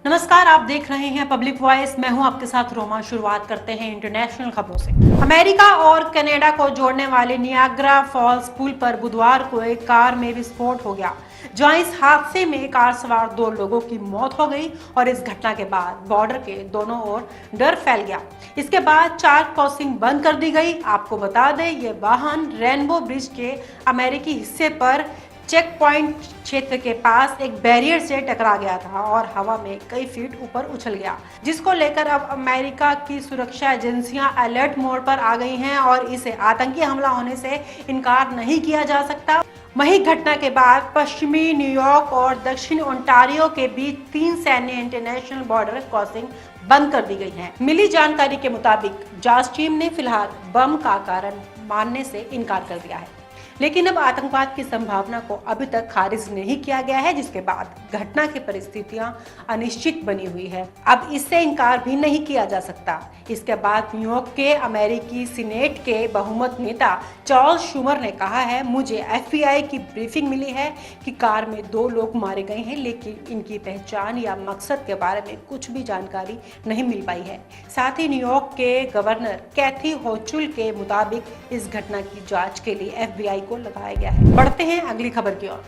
नमस्कार, आप देख रहे हैं पब्लिक वॉइस। मैं हूं आपके साथ रोमा। शुरुआत करते हैं इंटरनेशनल खबरों से। अमेरिका और कनाडा को जोड़ने वाले नियाग्रा फॉल्स पुल पर बुधवार को एक कार में विस्फोट हो गया, जहां इस हादसे में कार सवार 2 लोगों की मौत हो गई और इस घटना के बाद बॉर्डर के दोनों ओर डर फैल गया। इसके बाद 4 क्रॉसिंग बंद कर दी गई। आपको बता दें, ये वाहन रेनबो ब्रिज के अमेरिकी हिस्से पर चेक पॉइंट क्षेत्र के पास एक बैरियर से टकरा गया था और हवा में कई फीट ऊपर उछल गया, जिसको लेकर अब अमेरिका की सुरक्षा एजेंसियां अलर्ट मोड पर आ गई हैं और इसे आतंकी हमला होने से इनकार नहीं किया जा सकता। वहीं घटना के बाद पश्चिमी न्यूयॉर्क और दक्षिणी ओंटारियो के बीच 3 सैन्य इंटरनेशनल बॉर्डर क्रॉसिंग बंद कर दी गई है। मिली जानकारी के मुताबिक जांच टीम ने फिलहाल बम का कारण मानने से इनकार कर दिया है, लेकिन अब आतंकवाद की संभावना को अभी तक खारिज नहीं किया गया है, जिसके बाद घटना की परिस्थितियां अनिश्चित बनी हुई है। अब इससे इनकार भी नहीं किया जा सकता। इसके बाद न्यूयॉर्क के अमेरिकी सीनेट के बहुमत नेता चार्ल्स शूमर ने कहा है, मुझे एफबीआई की ब्रीफिंग मिली है कि कार में 2 लोग मारे गए हैं, लेकिन इनकी पहचान या मकसद के बारे में कुछ भी जानकारी नहीं मिल पाई है। साथ ही न्यूयॉर्क के गवर्नर कैथी होचुल के मुताबिक इस घटना की जांच के लिए एफबीआई को लगाया गया है। बढ़ते हैं अगली खबर की ओर।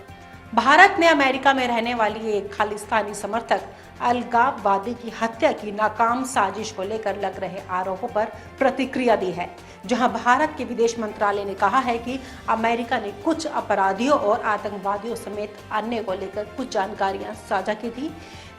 भारत ने अमेरिका में रहने वाली एक खालिस्तानी समर्थक अलगाववादी की हत्या की नाकाम साजिश को लेकर लग रहे आरोपों पर प्रतिक्रिया दी है, जहां भारत के विदेश मंत्रालय ने कहा है कि अमेरिका ने कुछ अपराधियों और आतंकवादियों समेत अन्य को लेकर कुछ जानकारियां साझा की थी,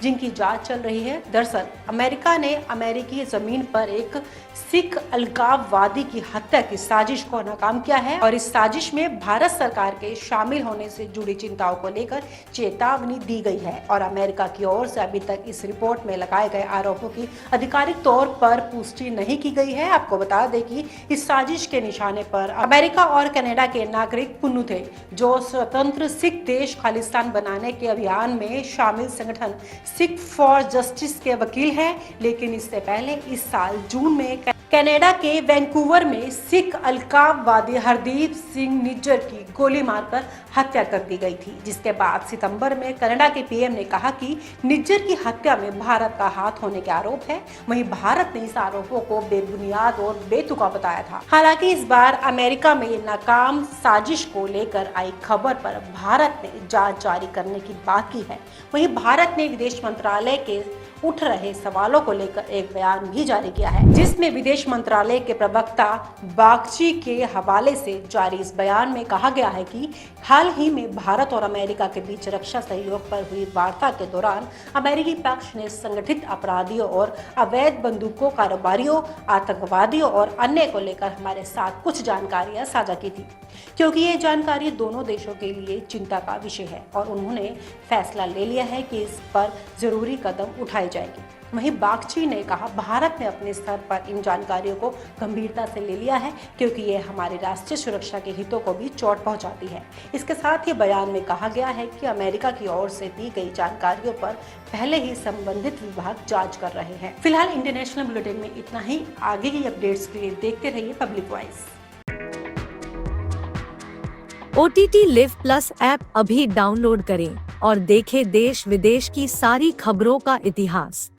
जिनकी जांच चल रही है। दरअसल अमेरिका ने अमेरिकी जमीन पर एक सिख अलगाववादी की हत्या की साजिश को नाकाम किया है और इस साजिश में भारत सरकार के शामिल होने से जुड़ी चिंताओं को लेकर चेतावनी दी गई है और अमेरिका की ओर से अभी तक इस रिपोर्ट में लगाए गए आरोपों की आधिकारिक तौर पर पुष्टि नहीं की गई है। आपको बता दें कि इस साजिश के निशाने पर अमेरिका और कनाडा के नागरिक पुन्नु थे, जो स्वतंत्र सिख देश खालिस्तान बनाने के अभियान में शामिल संगठन सिख फॉर जस्टिस के वकील हैं। लेकिन इससे पहले इस साल जून में कनाडा के वैंकूवर में सिख अलगाववादी हरदीप सिंह निज्जर की गोली मारकर हत्या कर दी गई थी, जिसके बाद सितंबर में कनाडा के पीएम ने कहा कि निज्जर की हत्या में भारत का हाथ होने के आरोप है। वहीं भारत ने इस आरोपों को बेबुनियाद और बेतुका बताया था। हालांकि इस बार अमेरिका में नाकाम साजिश को लेकर आई खबर पर भारत ने जांच जारी करने की बात की है। वहीं भारत ने विदेश मंत्रालय के उठ रहे सवालों को लेकर एक बयान भी जारी किया है, जिसमें विदेश मंत्रालय के प्रवक्ता बागची के हवाले से जारी इस बयान में कहा गया है कि हाल ही में भारत और अमेरिका के बीच रक्षा सहयोग पर हुई वार्ता के दौरान अमेरिकी पक्ष ने संगठित अपराधियों और अवैध बंदूकों कारोबारियों, आतंकवादियों और अन्य को लेकर हमारे साथ कुछ जानकारियां साझा की थी, क्योंकि ये जानकारी दोनों देशों के लिए चिंता का विषय है और उन्होंने फैसला ले लिया है कि इस पर जरूरी कदम उठाए जाएगी। वहीं बागची ने कहा, भारत ने अपने स्तर पर इन जानकारियों को गंभीरता से ले लिया है, क्योंकि ये हमारी राष्ट्रीय सुरक्षा के हितों को भी चोट पहुंचाती है। इसके साथ ही बयान में कहा गया है कि अमेरिका की ओर से दी गई जानकारियों पर पहले ही संबंधित विभाग जांच कर रहे हैं। फिलहाल इंटरनेशनल बुलेटिन में इतना ही। आगे की अपडेट्स के लिए देखते रहिए public voice. OTT Live Plus app अभी डाउनलोड करें और देखें देश विदेश की सारी खबरों का इतिहास।